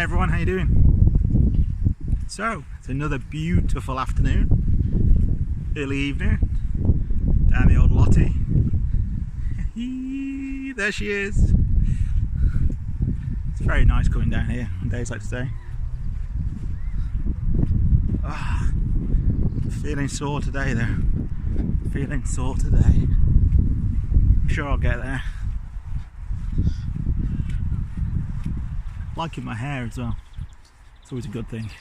everyone, how you doing? So, it's another beautiful afternoon, early evening, down the old Lottie. There she is. It's very nice coming down here on days like today. Feeling sore today though. Feeling sore today. I'm sure I'll get there. Liking my hair as well. It's always a good thing.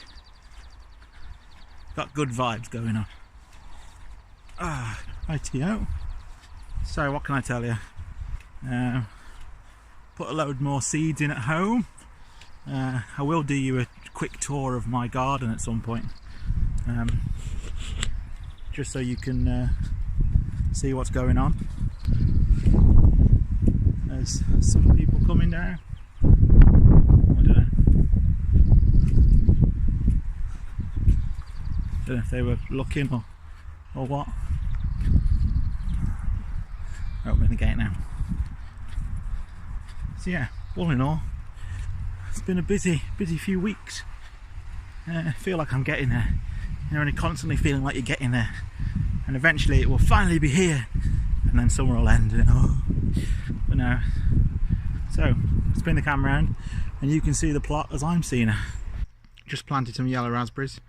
Got good vibes going on. Rightio. So what can I tell you? Put a load more seeds in at home. I will do you a quick tour of my garden at some point. Just so you can see what's going on. There's some people coming down. I don't know if they were looking or what. Opening the gate now. So yeah, all in all, it's been a busy few weeks. I feel like I'm getting there. You know, and you're constantly feeling like you're getting there, and eventually it will finally be here, and then summer will end. And but no. So spin the camera around, and you can see the plot as I'm seeing it. Just planted some yellow raspberries.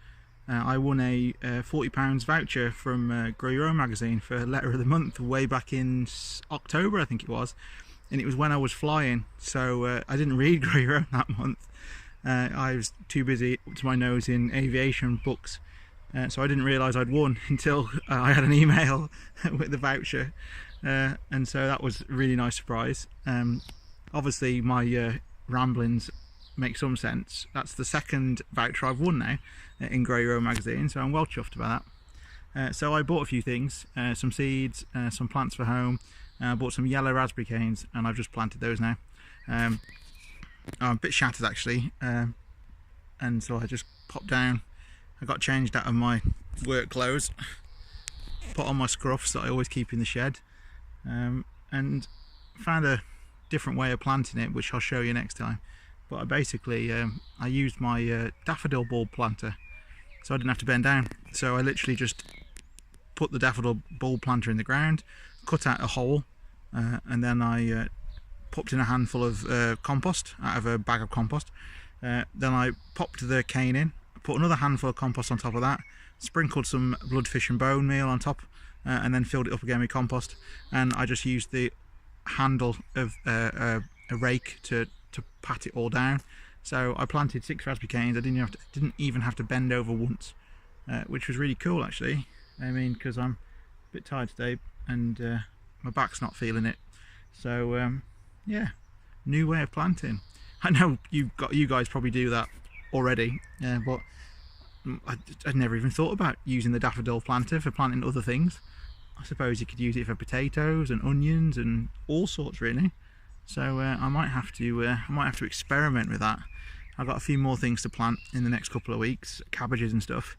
I won a £40 voucher from Grow Your Own magazine for Letter of the Month way back in October, I think it was, and it was when I was flying, so I didn't read Grow Your Own that month. I was too busy up to my nose in aviation books, so I didn't realise I'd won until I had an email with the voucher, and so that was a really nice surprise. Obviously my ramblings make some sense. That's the second voucher I've won now in Grow Your Own magazine, so I'm well chuffed about that. So I bought a few things, some seeds, some plants for home. I bought some yellow raspberry canes, and I've just planted those now. I'm a bit shattered actually, and so I just popped down. I got changed out of my work clothes, put on my scruffs that I always keep in the shed, and found a different way of planting it, which I'll show you next time. But I basically I used my daffodil bulb planter, so I didn't have to bend down. So I literally just put the daffodil bulb planter in the ground, cut out a hole, and then I popped in a handful of compost out of a bag of compost. Then I popped the cane in, put another handful of compost on top of that, sprinkled some bloodfish and bone meal on top, and then filled it up again with compost. And I just used the handle of a rake to pat it all down. So I planted 6 raspberry canes. I didn't even have to bend over once, which was really cool actually. I mean, because I'm a bit tired today and my back's not feeling it. So yeah, new way of planting. I know you guys probably do that already, but I'd never even thought about using the daffodil planter for planting other things. I suppose you could use it for potatoes and onions and all sorts really. So I might have to experiment with that. I've got a few more things to plant in the next couple of weeks, cabbages and stuff.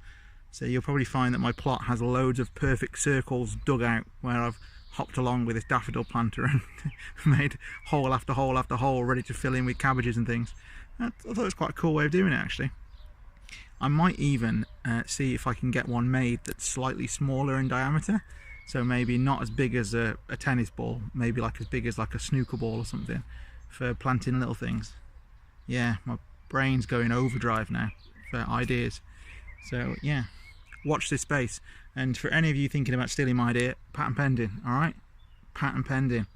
So you'll probably find that my plot has loads of perfect circles dug out where I've hopped along with this daffodil planter and made hole after hole after hole ready to fill in with cabbages and things. I thought it was quite a cool way of doing it actually. I might even see if I can get one made that's slightly smaller in diameter. So maybe not as big as a tennis ball, maybe like as big as like a snooker ball or something, for planting little things. Yeah, my brain's going overdrive now for ideas. So yeah, watch this space. And for any of you thinking about stealing my idea, patent pending, alright? Patent pending.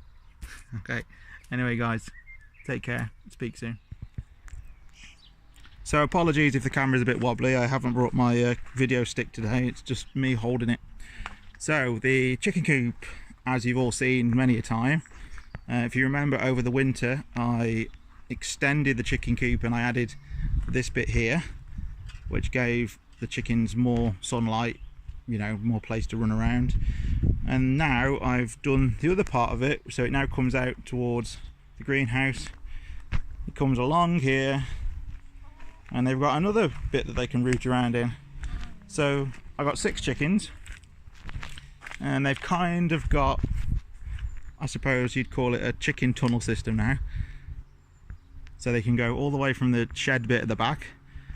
Okay, anyway guys, take care, speak soon. So apologies if the camera's a bit wobbly, I haven't brought my video stick today, it's just me holding it. So the chicken coop, as you've all seen many a time, if you remember over the winter I extended the chicken coop and I added this bit here, which gave the chickens more sunlight, you know, more place to run around. And now I've done the other part of it, so it now comes out towards the greenhouse. It comes along here and they've got another bit that they can root around in. So I've got 6 chickens. And they've kind of got, I suppose you'd call it a chicken tunnel system now. so they can go all the way from the shed bit at the back,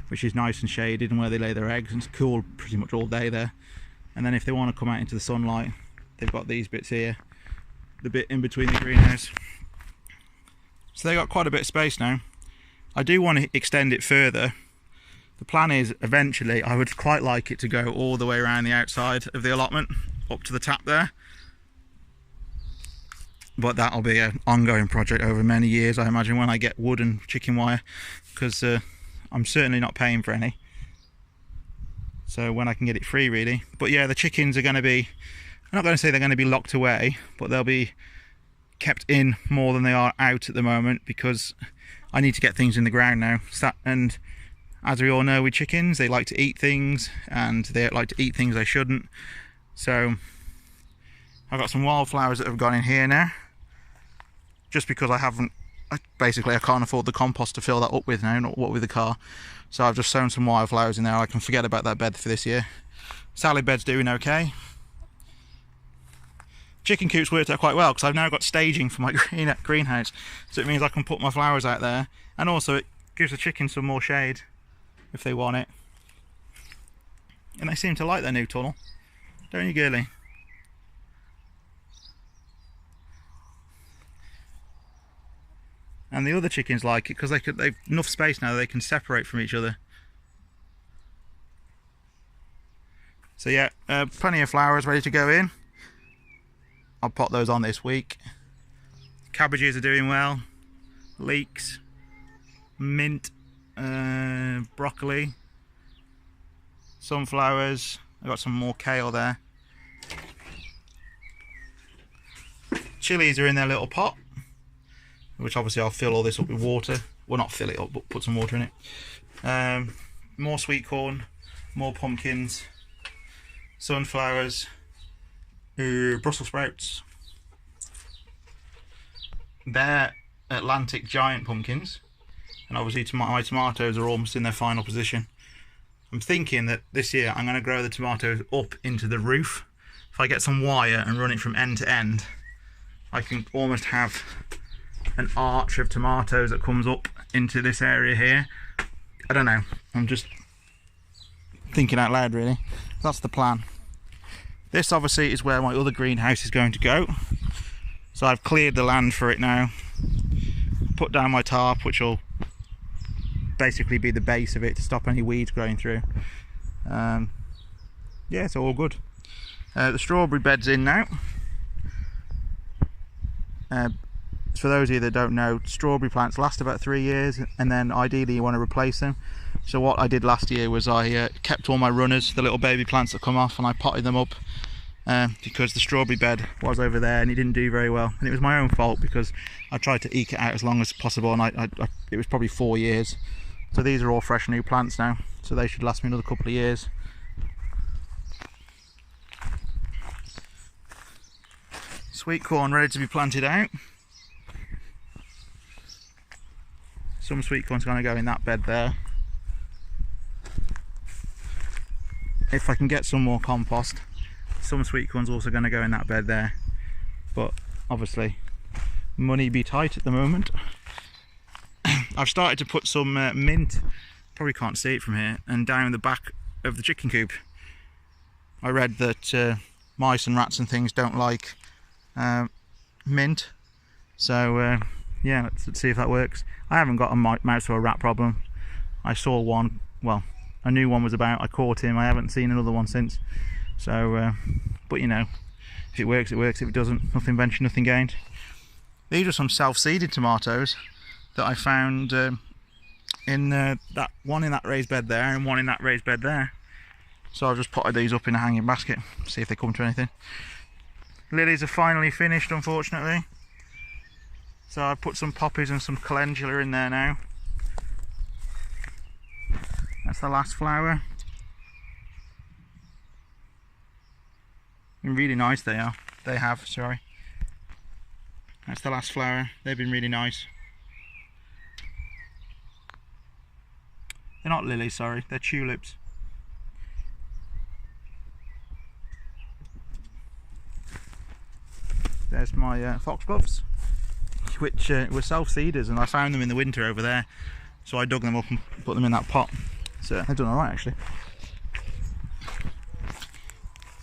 which is nice and shaded and where they lay their eggs, and it's cool pretty much all day there. And then if they want to come out into the sunlight, they've got these bits here, the bit in between the greenhouse. So they got quite a bit of space now. I do want to extend it further. The plan is eventually I would quite like it to go all the way around the outside of the allotment up to the tap there, but that'll be an ongoing project over many years, I imagine, when I get wood and chicken wire, because I'm certainly not paying for any, so when I can get it free really. But yeah, the chickens are going to be, I'm not going to say they're going to be locked away, but they'll be kept in more than they are out at the moment, because I need to get things in the ground now. And as we all know with chickens, they like to eat things, and they like to eat things they shouldn't. So I've got some wildflowers that have gone in here now, just because I can't afford the compost to fill that up with now, not what with the car. So I've just sown some wildflowers in there. I can forget about that bed for this year. Salad bed's doing okay. Chicken coop's worked out quite well, because I've now got staging for my greenhouse, so it means I can put my flowers out there, and also it gives the chickens some more shade if they want it. And they seem to like their new tunnel, don't you, girly? And the other chickens like it because they've enough space now that they can separate from each other. So yeah, plenty of flowers ready to go in. I'll pot those on this week. Cabbages are doing well. Leeks, mint, broccoli, sunflowers. I've got some more kale there. Chilies are in their little pot, which obviously I'll fill all this up with water. Well, not fill it up, but put some water in it. More sweet corn, more pumpkins, sunflowers, Brussels sprouts. They're Atlantic giant pumpkins, and obviously my tomatoes are almost in their final position. I'm thinking that this year I'm going to grow the tomatoes up into the roof. If I get some wire and run it from end to end, I can almost have an arch of tomatoes that comes up into this area here. I don't know, I'm just thinking out loud really. That's the plan. This obviously is where my other greenhouse is going to go. So I've cleared the land for it now. Put down my tarp, which will basically be the base of it to stop any weeds growing through. Yeah, it's all good. The strawberry bed's in now. For those of you that don't know, strawberry plants last about 3 years, and then ideally you want to replace them. So what I did last year was I kept all my runners, the little baby plants that come off, and I potted them up because the strawberry bed was over there and it didn't do very well, and it was my own fault because I tried to eke it out as long as possible, and it was probably 4 years. So these are all fresh new plants now, so they should last me another couple of years. Sweet corn ready to be planted out. Some sweet corn's going to go in that bed there. If I can get some more compost, some sweet corn's also going to go in that bed there. But obviously, money be tight at the moment. I've started to put some mint, probably can't see it from here, and down the back of the chicken coop. I read that mice and rats and things don't like mint, so yeah, let's see if that works. I haven't got a mouse or a rat problem. I saw one, well, I knew one was about, I caught him, I haven't seen another one since. So, but you know, if it works, it works. If it doesn't, nothing ventured, nothing gained. These are some self-seeded tomatoes that I found in that one in that raised bed there and one in that raised bed there. So I've just potted these up in a hanging basket, see if they come to anything. Lilies are finally finished, unfortunately. So I put some poppies and some calendula in there now. That's the last flower. Been really nice they are. They have, sorry. That's the last flower. They've been really nice. They're not lilies, sorry. They're tulips. There's my foxgloves. which were self-seeders, and I found them in the winter over there, so I dug them up and put them in that pot. So they've done alright actually.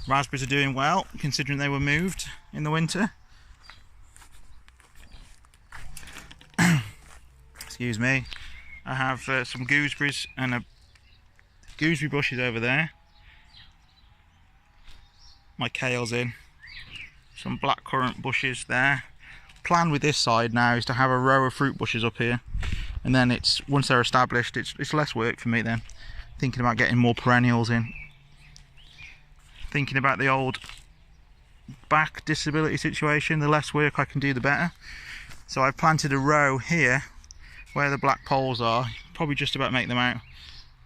Raspberries are doing well considering they were moved in the winter. Excuse me. I have some gooseberries and a gooseberry bushes over there. My kale's in. Some blackcurrant bushes there. Plan with this side now is to have a row of fruit bushes up here, and then once they're established, it's less work for me then. Thinking about getting more perennials in. Thinking about the old back disability situation, the less work I can do the better. So I've planted a row here where the black poles are, probably just about make them out,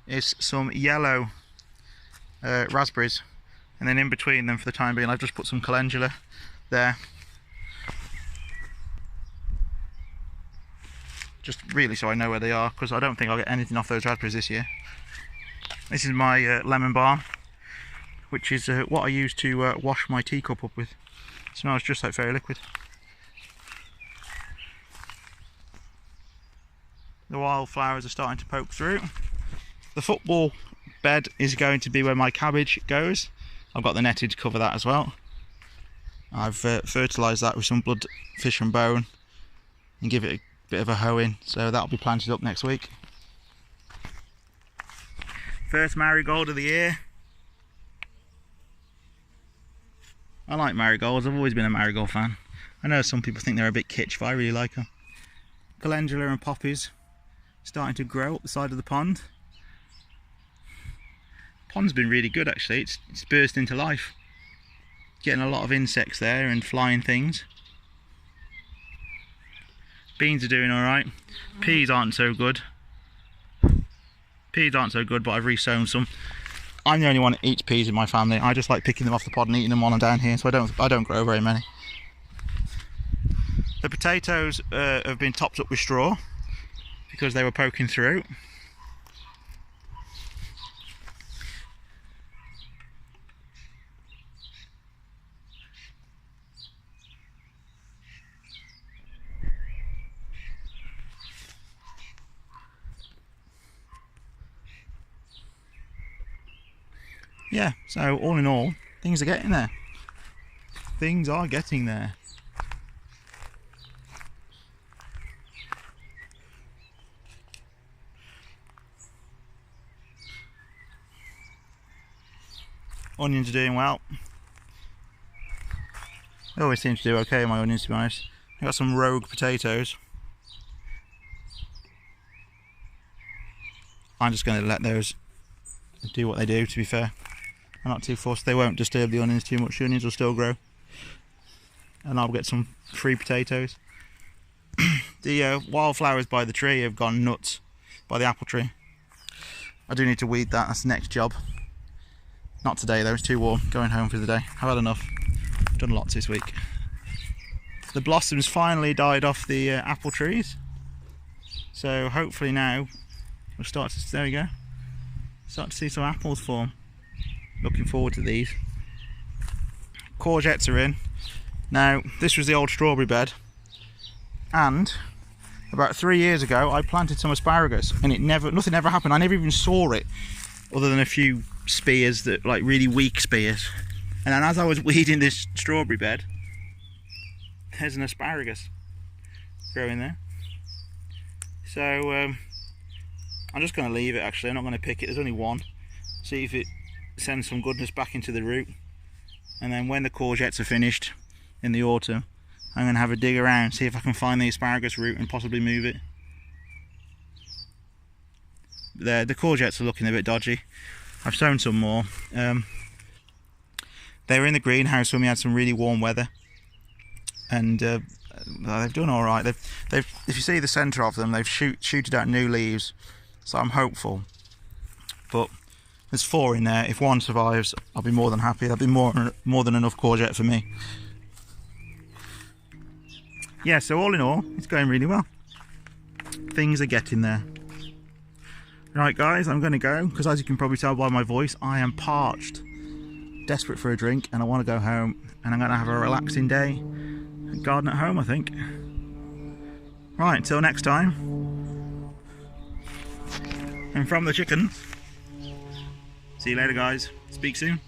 is some yellow raspberries, and then in between them for the time being I've just put some calendula there, just really so I know where they are, because I don't think I'll get anything off those raspberries this year. This is my lemon balm, which is what I use to wash my teacup up with. It smells just like fairy liquid. The wildflowers are starting to poke through. The football bed is going to be where my cabbage goes. I've got the netting to cover that as well. I've fertilised that with some blood, fish and bone, and give it a bit of a hoeing, so that'll be planted up next week. First marigold of the year. I like marigolds, I've always been a marigold fan. I know some people think they're a bit kitsch, but I really like them. Calendula and poppies starting to grow up the side of the pond. Pond's been really good actually, it's burst into life. Getting a lot of insects there and flying things. Beans are doing alright. Peas aren't so good. Peas aren't so good, but I've resown some. I'm the only one that eats peas in my family. I just like picking them off the pod and eating them while I'm down here, so I don't grow very many. The potatoes have been topped up with straw because they were poking through. Yeah, so all in all, things are getting there. Things are getting there. Onions are doing well. They always seem to do okay, my onions, to be honest. I've got some rogue potatoes. I'm just going to let those do what they do, to be fair. I'm not too fussed. They won't disturb the onions too much. The onions will still grow. And I'll get some free potatoes. The wildflowers by the tree have gone nuts, by the apple tree. I do need to weed that, that's the next job. Not today though, it's too warm. Going home for the day. I've had enough. I've done lots this week. The blossoms finally died off the apple trees. So hopefully now we'll start to, there we go. Start to see some apples form. Looking forward to these. Courgettes are in. Now, this was the old strawberry bed, and about 3 years ago I planted some asparagus, and nothing ever happened. I never even saw it, other than a few spears, that like really weak spears. And then as I was weeding this strawberry bed, there's an asparagus growing there. So I'm just going to leave it actually. I'm not going to pick it. There's only one. See if it sends some goodness back into the root, and then when the courgettes are finished in the autumn, I'm going to have a dig around, see if I can find the asparagus root and possibly move it. The courgettes are looking a bit dodgy. I've sown some more. They were in the greenhouse when we had some really warm weather, and they've done all right. They've if you see the centre of them, they've shooted out new leaves, so I'm hopeful. But there's 4 in there. If one survives, I'll be more than happy. That'll be more than enough courgette for me. Yeah, so all in all, it's going really well. Things are getting there. Right guys, I'm going to go, because as you can probably tell by my voice, I am parched. Desperate for a drink, and I want to go home, and I'm going to have a relaxing day. Garden at home, I think. Right, till next time. And from the chickens, see you later guys, speak soon.